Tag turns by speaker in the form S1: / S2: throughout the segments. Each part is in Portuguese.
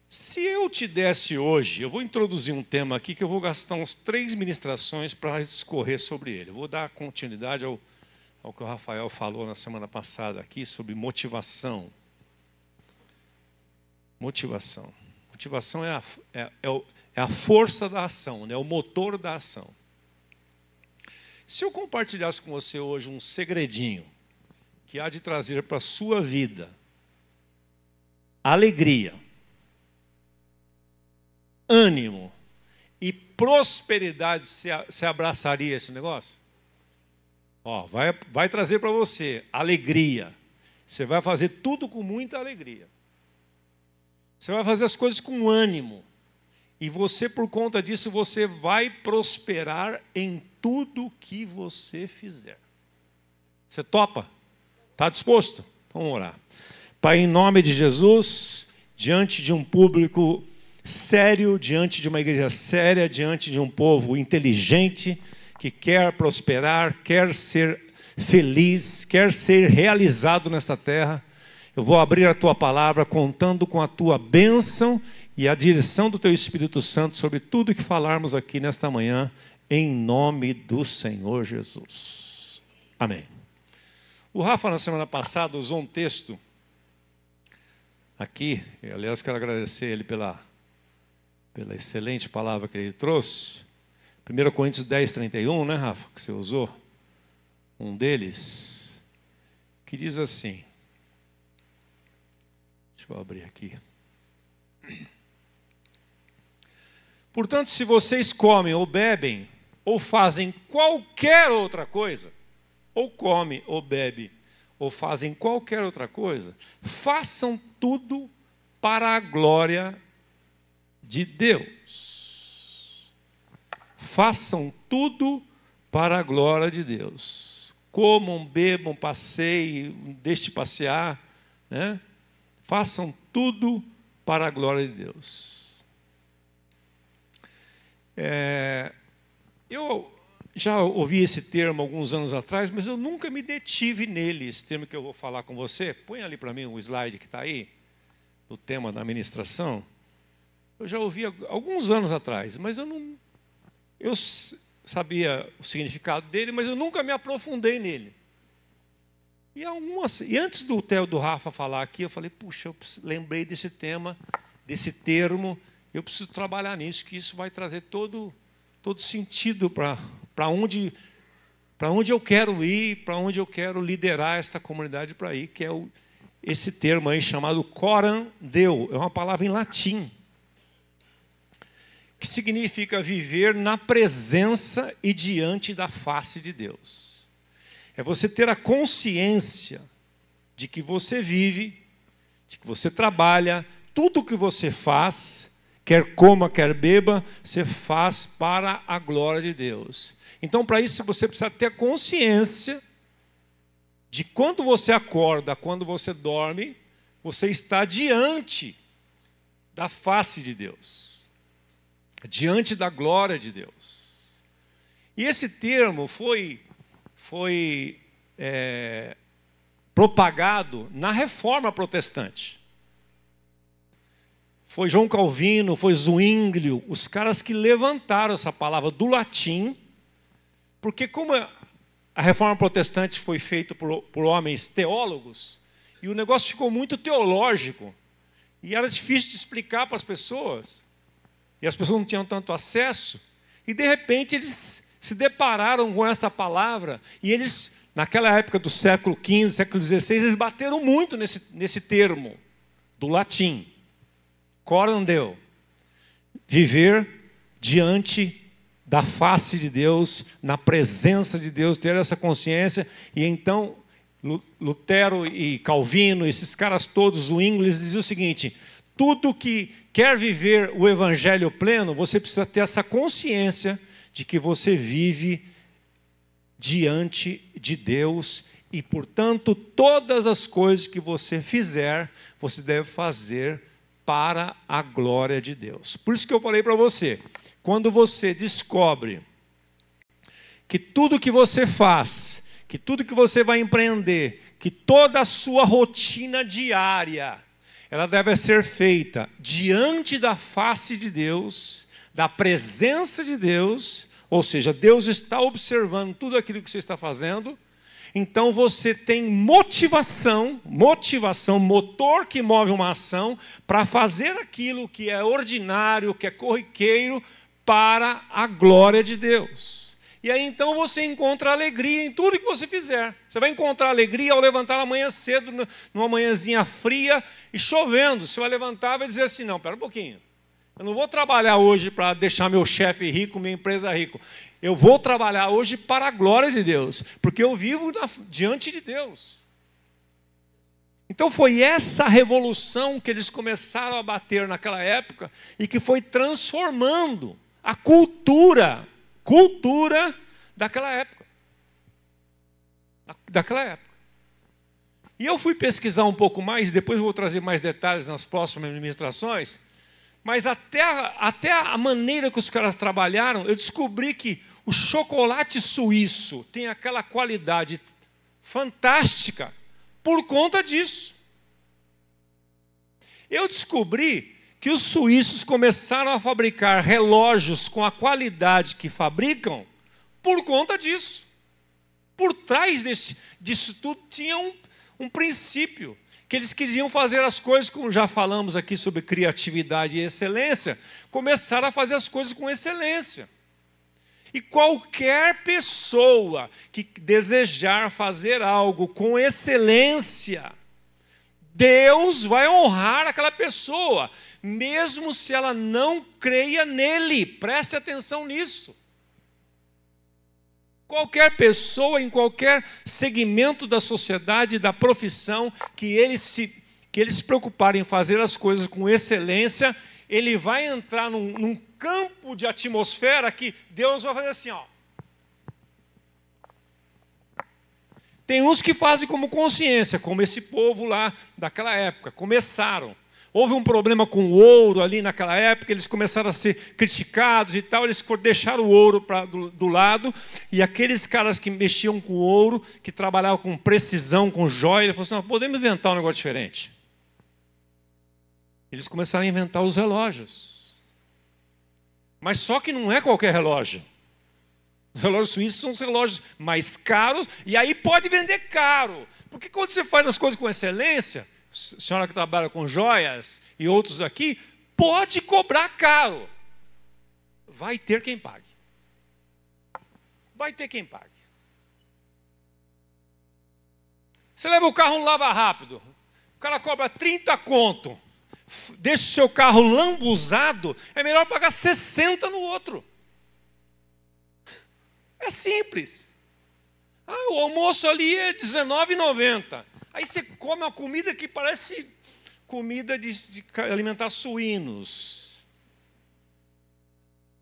S1: Se eu te desse hoje, eu vou introduzir um tema aqui que eu vou gastar uns 3 ministrações para discorrer sobre ele. Eu vou dar continuidade ao que o Rafael falou na semana passada aqui sobre motivação. Motivação. Motivação é a força da ação, né? O motor da ação. Se eu compartilhasse com você hoje um segredinho que há de trazer para a sua vida alegria, ânimo e prosperidade, você abraçaria esse negócio? Ó, vai trazer para você alegria. Você vai fazer tudo com muita alegria. Você vai fazer as coisas com ânimo. E você, por conta disso, você vai prosperar em tudo que você fizer. Você topa? Está disposto? Vamos orar. Pai, em nome de Jesus, diante de um público sério, diante de uma igreja séria, diante de um povo inteligente, que quer prosperar, quer ser feliz, quer ser realizado nesta terra, eu vou abrir a Tua palavra contando com a Tua bênção e a direção do Teu Espírito Santo sobre tudo que falarmos aqui nesta manhã, em nome do Senhor Jesus. Amém. O Rafa, na semana passada, usou um texto aqui, aliás, quero agradecer ele pela excelente palavra que ele trouxe. 1 Coríntios 10, 31, né, Rafa, que você usou? Um deles, que diz assim, deixa eu abrir aqui. Portanto, se vocês comem ou bebem, ou fazem qualquer outra coisa, ou come ou bebe, ou fazem qualquer outra coisa, façam tudo para a glória de Deus. Façam tudo para a glória de Deus. Comam, bebam, passeiem, deixem passear, né? Façam tudo para a glória de Deus. Eu já ouvi esse termo alguns anos atrás, mas eu nunca me detive nele, esse termo que eu vou falar com você. Põe ali para mim o slide que está aí, o tema da ministração. Eu já ouvi alguns anos atrás, mas eu sabia o significado dele, mas eu nunca me aprofundei nele. E antes do Rafa falar aqui, eu falei, puxa, eu lembrei desse tema, desse termo, eu preciso trabalhar nisso, que isso vai trazer todo sentido para onde eu quero ir, para onde eu quero liderar esta comunidade para ir, que é esse termo aí chamado coram Deo, é uma palavra em latim, que significa viver na presença e diante da face de Deus. É você ter a consciência de que você vive, de que você trabalha, tudo que você faz, quer coma, quer beba, você faz para a glória de Deus. Então, para isso, você precisa ter consciência de quando você acorda, quando você dorme, você está diante da face de Deus, diante da glória de Deus. E esse termo foi propagado na Reforma Protestante. Foi João Calvino, foi Zwinglio, os caras que levantaram essa palavra do latim, porque como a Reforma Protestante foi feita por homens teólogos, e o negócio ficou muito teológico, e era difícil de explicar para as pessoas, e as pessoas não tinham tanto acesso, e de repente eles se depararam com essa palavra, e eles, naquela época do século XV, século XVI, eles bateram muito nesse termo do latim. Coram Deo, viver diante da face de Deus, na presença de Deus, ter essa consciência. E então, Lutero e Calvino, esses caras todos, o inglês, diziam o seguinte, tudo que quer viver o evangelho pleno, você precisa ter essa consciência de que você vive diante de Deus e, portanto, todas as coisas que você fizer, você deve fazer para a glória de Deus. Por isso que eu falei para você, quando você descobre que tudo que você faz, que tudo que você vai empreender, que toda a sua rotina diária ela deve ser feita diante da face de Deus, da presença de Deus, ou seja, Deus está observando tudo aquilo que você está fazendo. Então você tem motivação, motor que move uma ação para fazer aquilo que é ordinário, que é corriqueiro, para a glória de Deus. E aí então você encontra alegria em tudo que você fizer. Você vai encontrar alegria ao levantar amanhã cedo, numa manhãzinha fria e chovendo. Você vai levantar e vai dizer assim, não, espera um pouquinho. Eu não vou trabalhar hoje para deixar meu chefe rico, minha empresa rico. Eu vou trabalhar hoje para a glória de Deus, porque eu vivo diante de Deus. Então foi essa revolução que eles começaram a bater naquela época e que foi transformando a cultura daquela época. E eu fui pesquisar um pouco mais, depois vou trazer mais detalhes nas próximas ministrações, mas até a maneira que os caras trabalharam, eu descobri que o chocolate suíço tem aquela qualidade fantástica por conta disso. Eu descobri que os suíços começaram a fabricar relógios com a qualidade que fabricam por conta disso. Por trás disso tudo tinha um princípio, que eles queriam fazer as coisas, como já falamos aqui sobre criatividade e excelência, começaram a fazer as coisas com excelência. E qualquer pessoa que desejar fazer algo com excelência, Deus vai honrar aquela pessoa, mesmo se ela não creia nele. Preste atenção nisso. Qualquer pessoa, em qualquer segmento da sociedade, da profissão, que eles se preocuparem em fazer as coisas com excelência, ele vai entrar num campo de atmosfera que Deus vai fazer assim, ó. Tem uns que fazem como consciência, como esse povo lá daquela época, começaram. Houve um problema com o ouro ali naquela época, eles começaram a ser criticados e tal, eles deixaram o ouro do lado, e aqueles caras que mexiam com o ouro, que trabalhavam com precisão, com joia, eles falaram assim, podemos inventar um negócio diferente. Eles começaram a inventar os relógios. Mas só que não é qualquer relógio. Os relógios suíços são os relógios mais caros, e aí pode vender caro. Porque quando você faz as coisas com excelência, a senhora que trabalha com joias e outros aqui, pode cobrar caro. Vai ter quem pague. Vai ter quem pague. Você leva o carro no lava rápido, o cara cobra 30 conto, deixa o seu carro lambuzado, é melhor pagar 60 no outro. É simples. O almoço ali é R$19,90. Aí você come uma comida que parece comida de alimentar suínos.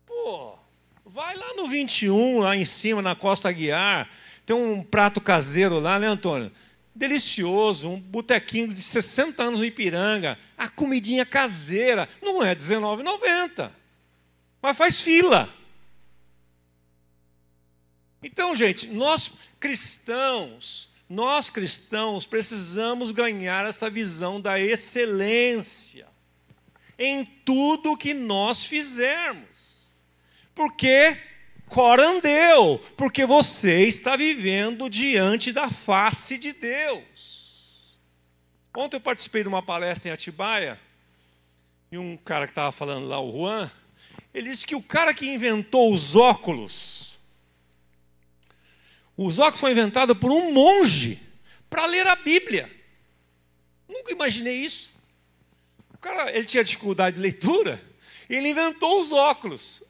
S1: Pô, vai lá no 21, lá em cima, na Costa Aguiar, tem um prato caseiro lá, né, Antônio? Delicioso, um botequinho de 60 anos no Ipiranga, a comidinha caseira, não é R$19,90, mas faz fila. Então, gente, nós cristãos precisamos ganhar essa visão da excelência em tudo que nós fizermos. Porque corandeu, porque você está vivendo diante da face de Deus. Ontem eu participei de uma palestra em Atibaia, e um cara que estava falando lá, o Juan, ele disse que o cara que inventou os óculos foram inventados por um monge para ler a Bíblia. Nunca imaginei isso. O cara, ele tinha dificuldade de leitura, e ele inventou os óculos.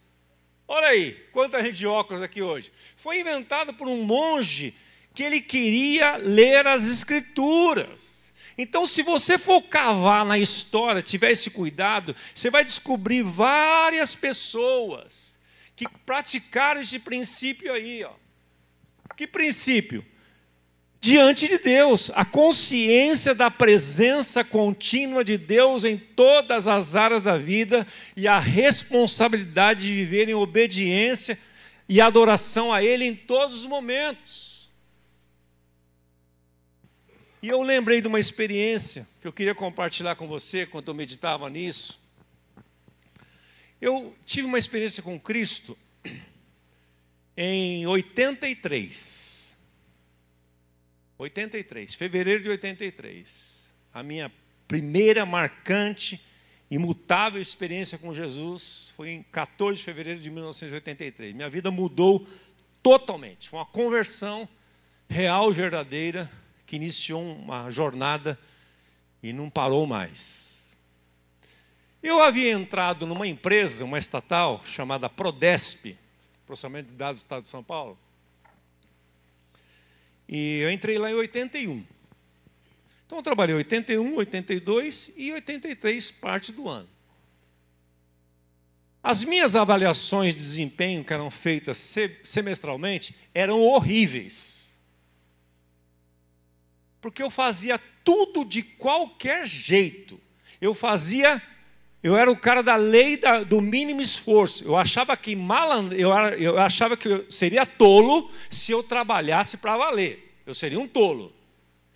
S1: Olha aí, quanta gente de óculos aqui hoje. Foi inventado por um monge que ele queria ler as Escrituras. Então, se você for cavar na história, tiver esse cuidado, você vai descobrir várias pessoas que praticaram esse princípio aí, ó. Que princípio? Diante de Deus, a consciência da presença contínua de Deus em todas as áreas da vida e a responsabilidade de viver em obediência e adoração a Ele em todos os momentos. E eu lembrei de uma experiência que eu queria compartilhar com você quando eu meditava nisso. Eu tive uma experiência com Cristo em 83. 83, fevereiro de 83. A minha primeira marcante, imutável experiência com Jesus foi em 14 de fevereiro de 1983. Minha vida mudou totalmente. Foi uma conversão real, verdadeira, que iniciou uma jornada e não parou mais. Eu havia entrado numa empresa, uma estatal, chamada Prodesp, Processamento de Dados do Estado de São Paulo. E eu entrei lá em 81. Então eu trabalhei 81, 82 e 83, parte do ano. As minhas avaliações de desempenho, que eram feitas semestralmente, eram horríveis. Porque eu fazia tudo de qualquer jeito. Eu era o cara da lei do mínimo esforço. Eu achava que eu seria tolo se eu trabalhasse para valer. Eu seria um tolo.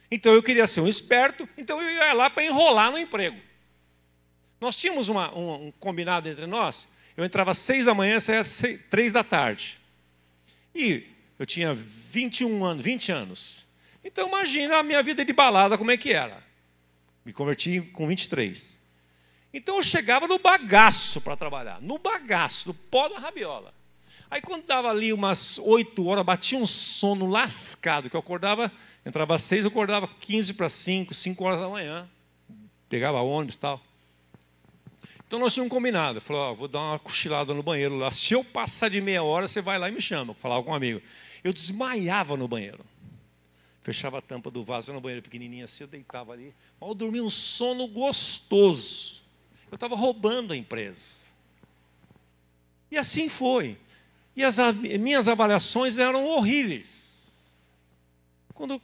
S1: Então eu queria ser um esperto, então eu ia lá para enrolar no emprego. Nós tínhamos um combinado entre nós. Eu entrava às 6 da manhã, saía às 3 da tarde. E eu tinha 20 anos. Então imagina a minha vida de balada, como é que era. Me converti com 23. Então eu chegava no bagaço para trabalhar. No bagaço, no pó da rabiola. Aí quando dava ali umas 8 horas, batia um sono lascado, que eu acordava, entrava às 6, eu acordava 15 para 5 horas da manhã. Pegava ônibus e tal. Então nós tínhamos combinado. Eu falei, vou dar uma cochilada no banheiro lá. Se eu passar de meia hora, você vai lá e me chama. Eu falava com um amigo. Eu desmaiava no banheiro. Fechava a tampa do vaso no banheiro pequenininho assim, eu deitava ali. Mas eu dormia um sono gostoso. Eu estava roubando a empresa. E assim foi. E as minhas avaliações eram horríveis. Quando eu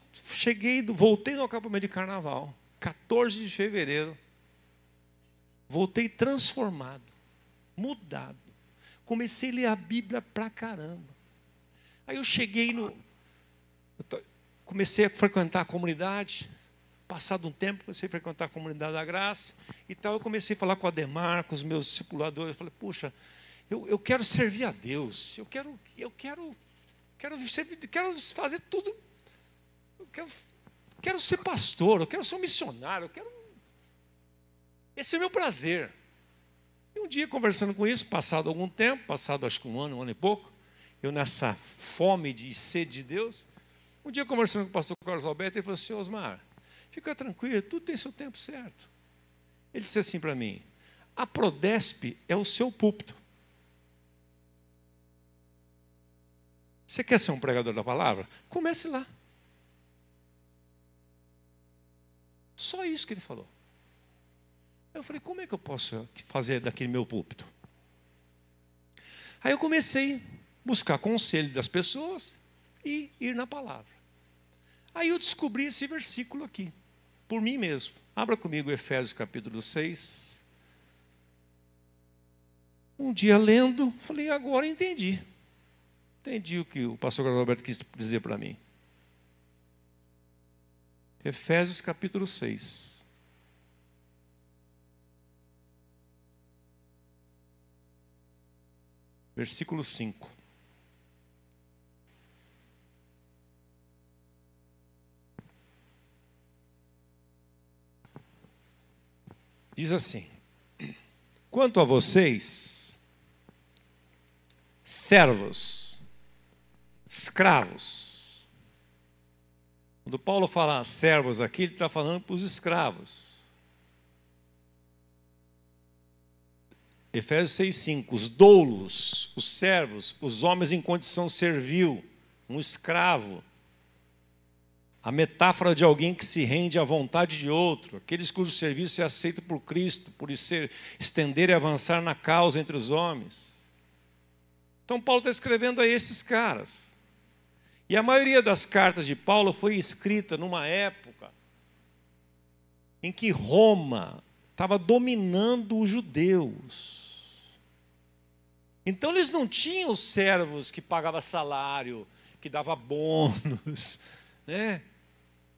S1: voltei no acampamento de carnaval, 14 de fevereiro, voltei transformado, mudado. Comecei a ler a Bíblia pra caramba. Aí eu comecei a frequentar a comunidade. Passado um tempo, comecei a frequentar a comunidade da graça e tal. Eu comecei a falar com o Ademar, com os meus discipuladores. Eu falei, puxa, eu quero servir a Deus. Eu quero fazer tudo. Quero ser pastor, eu quero ser um missionário, esse é o meu prazer. E um dia, conversando com isso, passado algum tempo, passado acho que um ano e pouco, eu nessa fome de sede de Deus, um dia conversando com o pastor Carlos Alberto, ele falou assim, Osmar, fica tranquilo, tudo tem seu tempo certo. Ele disse assim para mim, a Prodesp é o seu púlpito. Você quer ser um pregador da palavra? Comece lá. Só isso que ele falou. Eu falei, como é que eu posso fazer daquele meu púlpito? Aí eu comecei a buscar conselho das pessoas e ir na palavra. Aí eu descobri esse versículo aqui, por mim mesmo. Abra comigo Efésios capítulo 6. Um dia lendo, falei, agora entendi. Entendi o que o pastor Carlos Alberto quis dizer para mim. Efésios capítulo 6. Versículo 5. Diz assim, quanto a vocês, servos, escravos. Quando Paulo fala servos aqui, ele está falando para os escravos. Efésios 6,5, os doulos, os servos, os homens em condição servil, um escravo. A metáfora de alguém que se rende à vontade de outro, aqueles cujo serviço é aceito por Cristo, por estender e avançar na causa entre os homens. Então Paulo está escrevendo a esses caras. E a maioria das cartas de Paulo foi escrita numa época em que Roma estava dominando os judeus. Então eles não tinham servos que pagavam salário, que dava bônus, né?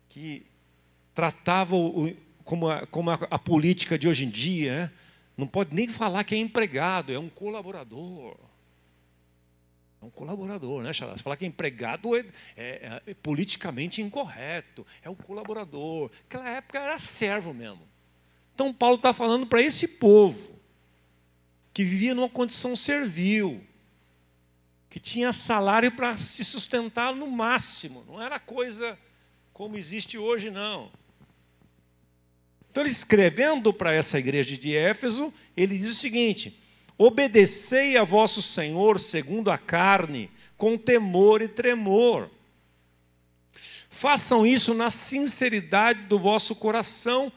S1: Que tratava como a política de hoje em dia, né? Não pode nem falar que é empregado, é um colaborador. É um colaborador, né, Xará? Falar que é empregado é politicamente incorreto, é um colaborador. Naquela época era servo mesmo. Então Paulo está falando para esse povo que vivia numa condição servil, que tinha salário para se sustentar no máximo, não era coisa como existe hoje, não. Então, ele escrevendo para essa igreja de Éfeso, ele diz o seguinte: obedecei a vosso Senhor segundo a carne, com temor e tremor. Façam isso na sinceridade do vosso coração,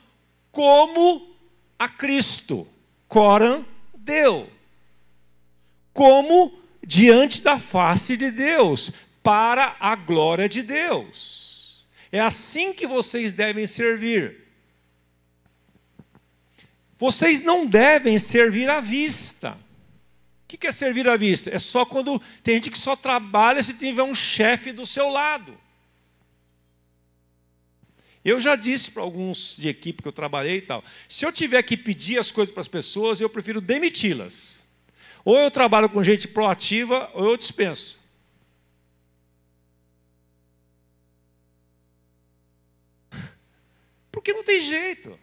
S1: como a Cristo, coram Deus, como diante da face de Deus, para a glória de Deus. É assim que vocês devem servir. Vocês não devem servir à vista. O que é servir à vista? É só quando tem gente que só trabalha se tiver um chefe do seu lado. Eu já disse para alguns de equipe que eu trabalhei e tal, se eu tiver que pedir as coisas para as pessoas, eu prefiro demiti-las. Ou eu trabalho com gente proativa, ou eu dispenso. Porque não tem jeito.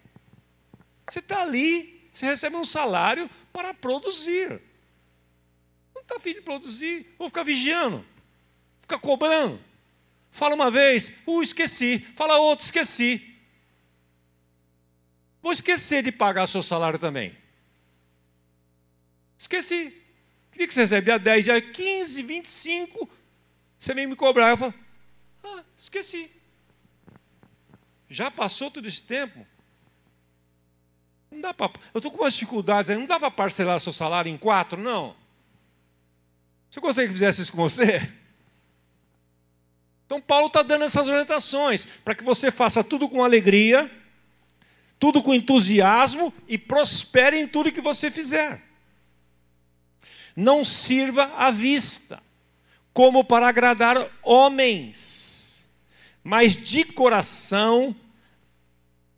S1: Você está ali, você recebe um salário para produzir. Não está afim de produzir, vou ficar vigiando, ficar cobrando. Fala uma vez, esqueci. Fala outra, esqueci. Vou esquecer de pagar seu salário também. Esqueci. Queria que você recebe dia 10, dia 15, 25. Você vem me cobrar. Eu falo, esqueci. Já passou todo esse tempo? Não dá para. Eu estou com umas dificuldades aí. Não dá para parcelar seu salário em 4, não? Você gostaria que fizesse isso com você? Então Paulo está dando essas orientações para que você faça tudo com alegria, tudo com entusiasmo e prospere em tudo que você fizer. Não sirva à vista, como para agradar homens, mas de coração,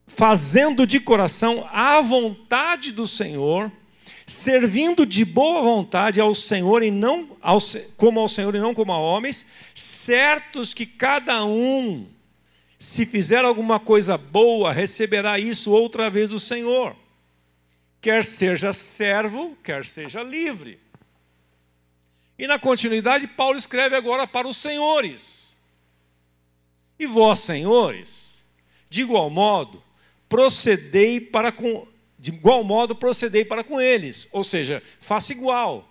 S1: fazendo de coração a vontade do Senhor, servindo de boa vontade ao Senhor como ao Senhor e não como a homens, certos que cada um, se fizer alguma coisa boa, receberá isso outra vez do Senhor, quer seja servo, quer seja livre. E na continuidade, Paulo escreve agora para os senhores. E vós, senhores, de igual modo, procedei para com eles. Ou seja, faça igual.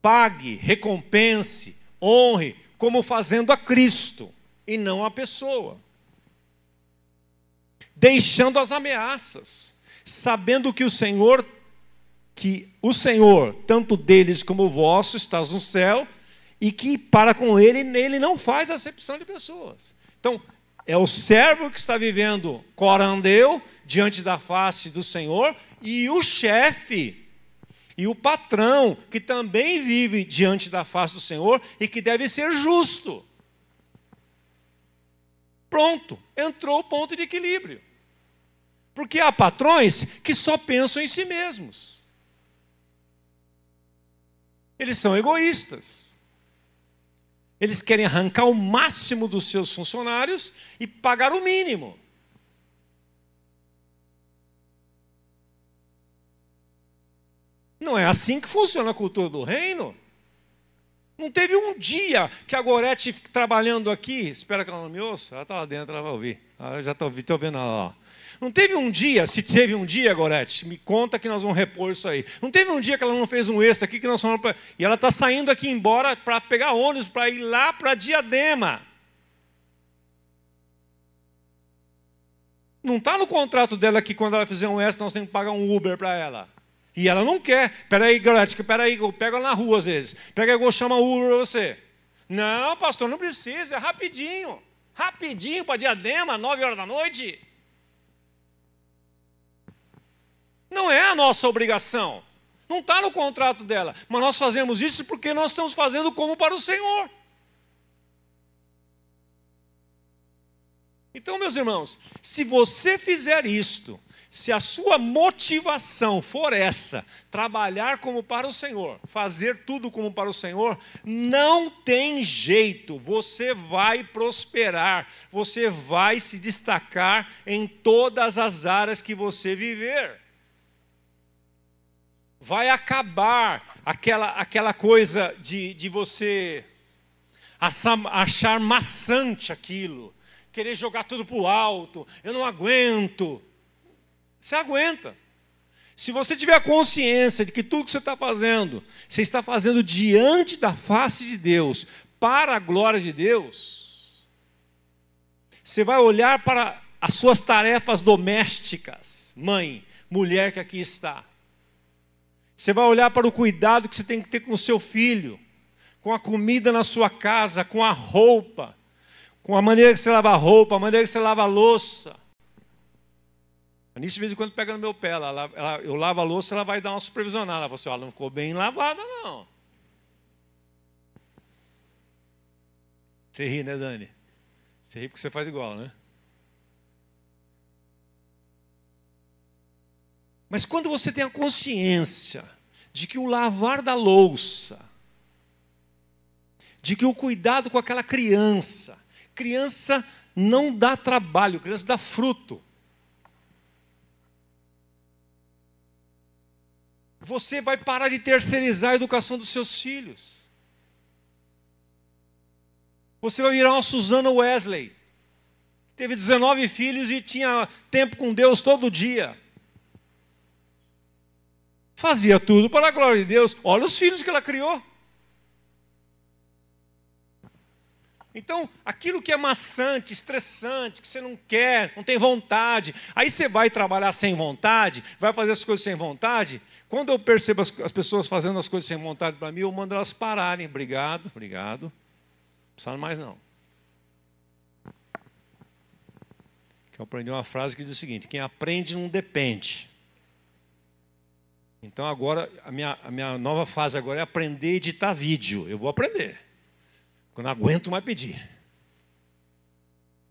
S1: Pague, recompense, honre, como fazendo a Cristo, e não a pessoa. Deixando as ameaças, sabendo que o Senhor, tanto deles como o vosso, está no céu, e que para com ele, nele não faz acepção de pessoas. Então, é o servo que está vivendo corandeu, diante da face do Senhor, e o chefe, e o patrão, que também vive diante da face do Senhor, e que deve ser justo. Pronto, entrou o ponto de equilíbrio. Porque há patrões que só pensam em si mesmos. Eles são egoístas. Eles querem arrancar o máximo dos seus funcionários e pagar o mínimo. Não é assim que funciona a cultura do reino. Não teve um dia que a Gorete, trabalhando aqui, espera que ela não me ouça, ela está lá dentro, ela vai ouvir. Eu já estou vendo ela lá. Não teve um dia, se teve um dia, Gorete, me conta que nós vamos repor isso aí. Não teve um dia que ela não fez um extra aqui, que nós fomos pra... E ela está saindo aqui embora para pegar ônibus, para ir lá para Diadema. Não está no contrato dela que quando ela fizer um extra, nós temos que pagar um Uber para ela. E ela não quer. Peraí, Gorete, peraí, eu pego ela na rua às vezes. Pega aí, eu vou chamar o Uber para você. Não, pastor, não precisa, é rapidinho. Rapidinho para Diadema, 9 horas da noite. Não é a nossa obrigação. Não está no contrato dela. Mas nós fazemos isso porque nós estamos fazendo como para o Senhor. Então, meus irmãos, se você fizer isto, se a sua motivação for essa, trabalhar como para o Senhor, fazer tudo como para o Senhor, não tem jeito, você vai prosperar, você vai se destacar em todas as áreas que você viver. Vai acabar aquela coisa de você achar maçante aquilo, querer jogar tudo para o alto, eu não aguento. Você aguenta. Se você tiver consciência de que tudo que você está fazendo, você está fazendo diante da face de Deus, para a glória de Deus, você vai olhar para as suas tarefas domésticas, mãe, mulher que aqui está. Você vai olhar para o cuidado que você tem que ter com o seu filho, com a comida na sua casa, com a roupa, com a maneira que você lava a roupa, a maneira que você lava a louça. A Nisso de vez em quando pega no meu pé, eu lavo a louça, ela vai dar uma supervisionada. Ela fala assim, não ficou bem lavada não. Você ri, né, Dani? Você ri porque você faz igual, né? Mas quando você tem a consciência de que o lavar da louça, de que o cuidado com aquela criança não dá trabalho, criança dá fruto. Você vai parar de terceirizar a educação dos seus filhos. Você vai virar uma Susana Wesley. Teve 19 filhos e tinha tempo com Deus todo dia. Fazia tudo para a glória de Deus. Olha os filhos que ela criou. Então, aquilo que é maçante, estressante, que você não quer, não tem vontade, aí você vai trabalhar sem vontade, vai fazer as coisas sem vontade. Quando eu percebo as pessoas fazendo as coisas sem vontade para mim, eu mando elas pararem. Obrigado. Não precisa mais não. Eu aprendi uma frase que diz o seguinte: quem aprende não depende. Então agora, a minha nova fase agora é aprender a editar vídeo. Eu vou aprender. Quando não aguento mais pedir.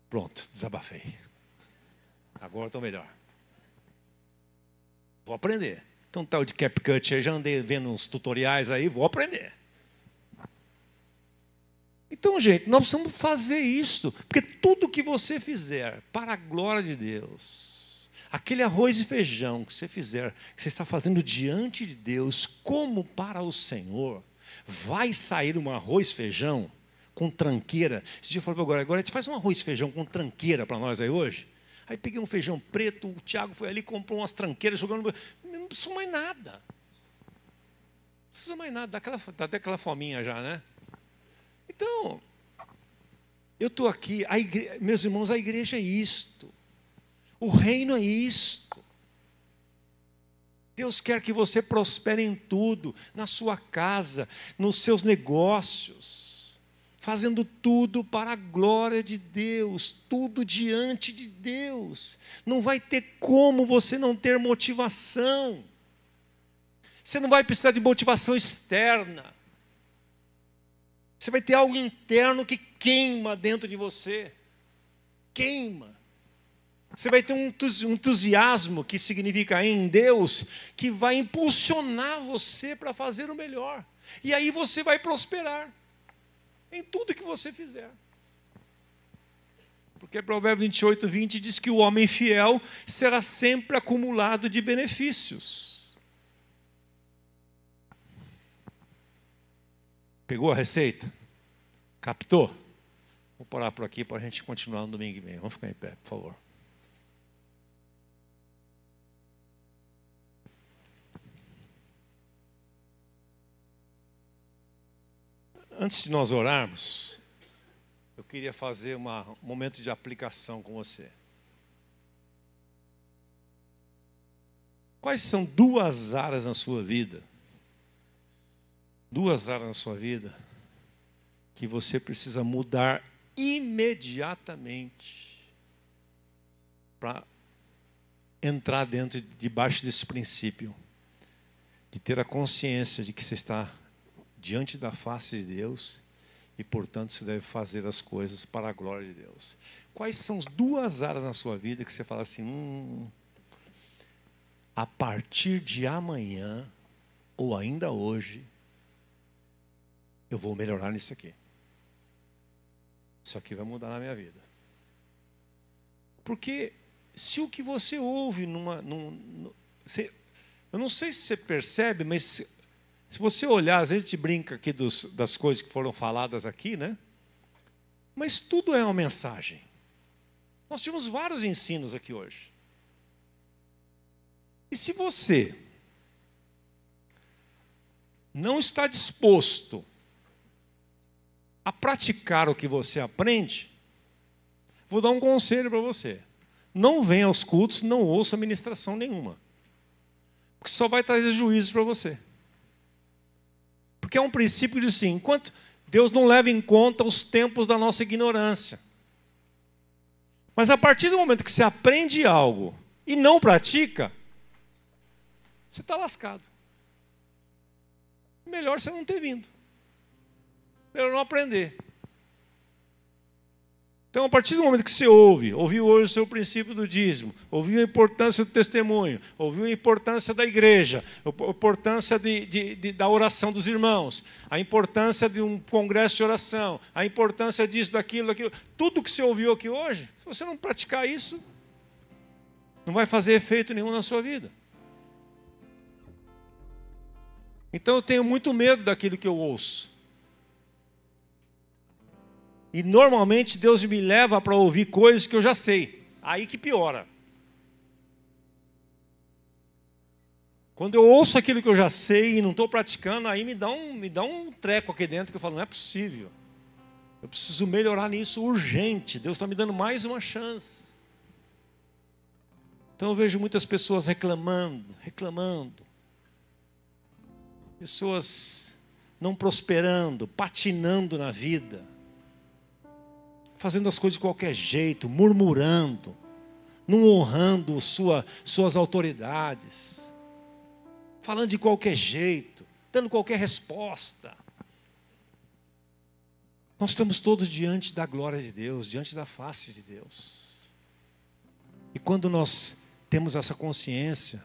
S1: Pronto, desabafei. Agora estou melhor. Vou aprender. Então tal de CapCut, eu já andei vendo uns tutoriais aí, vou aprender. Então, gente, nós precisamos fazer isso, porque tudo que você fizer para a glória de Deus, aquele arroz e feijão que você fizer, que você está fazendo diante de Deus, como para o Senhor, vai sair um arroz e feijão com tranqueira. Esse dia eu falei para agora a gente faz um arroz e feijão com tranqueira para nós aí hoje? Aí peguei um feijão preto, o Tiago foi ali, comprou umas tranqueiras, jogando. Não precisa mais nada. Não precisa mais nada, dá até aquela fominha já, né? Então, eu estou aqui, meus irmãos, a igreja é isto. O reino é isto. Deus quer que você prospere em tudo, na sua casa, nos seus negócios, fazendo tudo para a glória de Deus, tudo diante de Deus. Não vai ter como você não ter motivação. Você não vai precisar de motivação externa. Você vai ter algo interno que queima dentro de você. Queima. Você vai ter um entusiasmo, que significa em Deus, que vai impulsionar você para fazer o melhor. E aí você vai prosperar em tudo que você fizer. Porque Provérbios 28:20 diz que o homem fiel será sempre acumulado de benefícios. Pegou a receita? Captou? Vou parar por aqui para a gente continuar no domingo que vem. Vamos ficar em pé, por favor. Antes de nós orarmos, eu queria fazer um momento de aplicação com você. Quais são duas áreas na sua vida? Duas áreas na sua vida que você precisa mudar imediatamente para entrar debaixo desse princípio de ter a consciência de que você está diante da face de Deus e, portanto, você deve fazer as coisas para a glória de Deus. Quais são as 2 áreas na sua vida que você fala assim, a partir de amanhã, ou ainda hoje, eu vou melhorar nisso aqui. Isso aqui vai mudar na minha vida. Porque se o que você ouve eu não sei se você percebe, mas se você olhar, às vezes a gente brinca aqui das coisas que foram faladas aqui, né? Mas tudo é uma mensagem. Nós tivemos vários ensinos aqui hoje. E se você não está disposto a praticar o que você aprende, vou dar um conselho para você. Não venha aos cultos, não ouça ministração nenhuma. Porque só vai trazer juízo para você. Porque é um princípio de assim, enquanto Deus não leva em conta os tempos da nossa ignorância. Mas a partir do momento que você aprende algo e não pratica, você está lascado. Melhor você não ter vindo. Melhor não aprender. Então, a partir do momento que você ouviu hoje o seu princípio do dízimo, ouviu a importância do testemunho, ouviu a importância da igreja, a importância da oração dos irmãos, a importância de um congresso de oração, a importância disso, daquilo, tudo que você ouviu aqui hoje, se você não praticar isso, não vai fazer efeito nenhum na sua vida. Então, eu tenho muito medo daquilo que eu ouço. E normalmente Deus me leva para ouvir coisas que eu já sei. Aí que piora. Quando eu ouço aquilo que eu já sei e não estou praticando, aí me dá um treco aqui dentro que eu falo, não é possível. Eu preciso melhorar nisso urgente. Deus está me dando mais uma chance. Então eu vejo muitas pessoas reclamando. Pessoas não prosperando, patinando na vida. Fazendo as coisas de qualquer jeito, murmurando, não honrando suas autoridades, falando de qualquer jeito, dando qualquer resposta. Nós estamos todos diante da glória de Deus, diante da face de Deus. E quando nós temos essa consciência,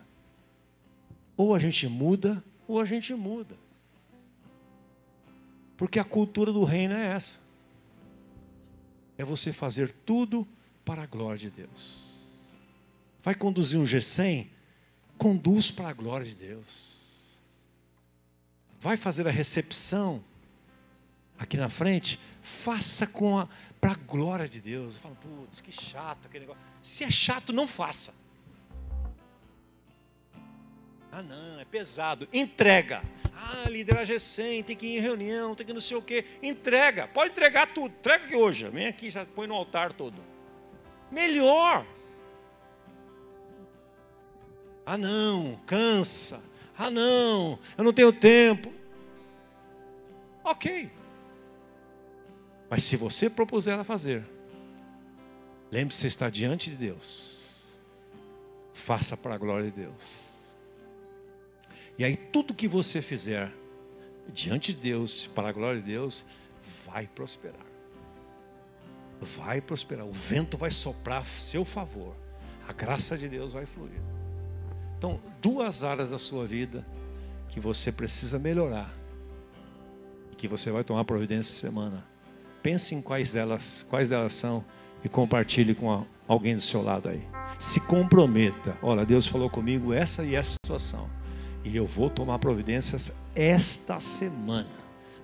S1: ou a gente muda, ou a gente muda. Porque a cultura do reino é essa. É você fazer tudo para a glória de Deus. Vai conduzir um G100? Conduz para a glória de Deus. Vai fazer a recepção aqui na frente? Faça para a glória de Deus. Eu falo, putz, que chato aquele negócio. Se é chato, não faça. Ah, não, é pesado. Entrega. Liderar G100, tem que ir em reunião, tem que não sei o quê. Entrega, pode entregar tudo. Entrega aqui hoje. Vem aqui, já põe no altar todo. Melhor. Ah, não, cansa. Ah, não, eu não tenho tempo. Ok. Mas se você propuser a fazer, lembre-se que você está diante de Deus. Faça para a glória de Deus. E aí tudo que você fizer diante de Deus, para a glória de Deus, vai prosperar. Vai prosperar. O vento vai soprar a seu favor. A graça de Deus vai fluir. Então, 2 áreas da sua vida que você precisa melhorar. Que você vai tomar providência essa semana. Pense em quais delas são e compartilhe com alguém do seu lado aí. Se comprometa. Olha, Deus falou comigo essa e essa situação. E eu vou tomar providências esta semana.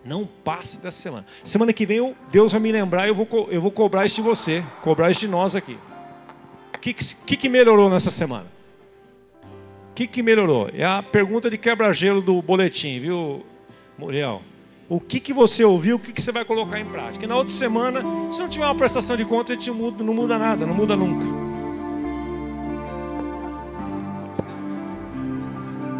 S1: Não passe dessa semana. Semana que vem Deus vai me lembrar e eu vou cobrar isso de você. Cobrar isso de nós aqui. O que melhorou nessa semana? O que melhorou? É a pergunta de quebra-gelo do boletim, viu, Muriel? O que você ouviu, o que você vai colocar em prática? E na outra semana, se não tiver uma prestação de conta, a gente não muda nada, não muda nunca.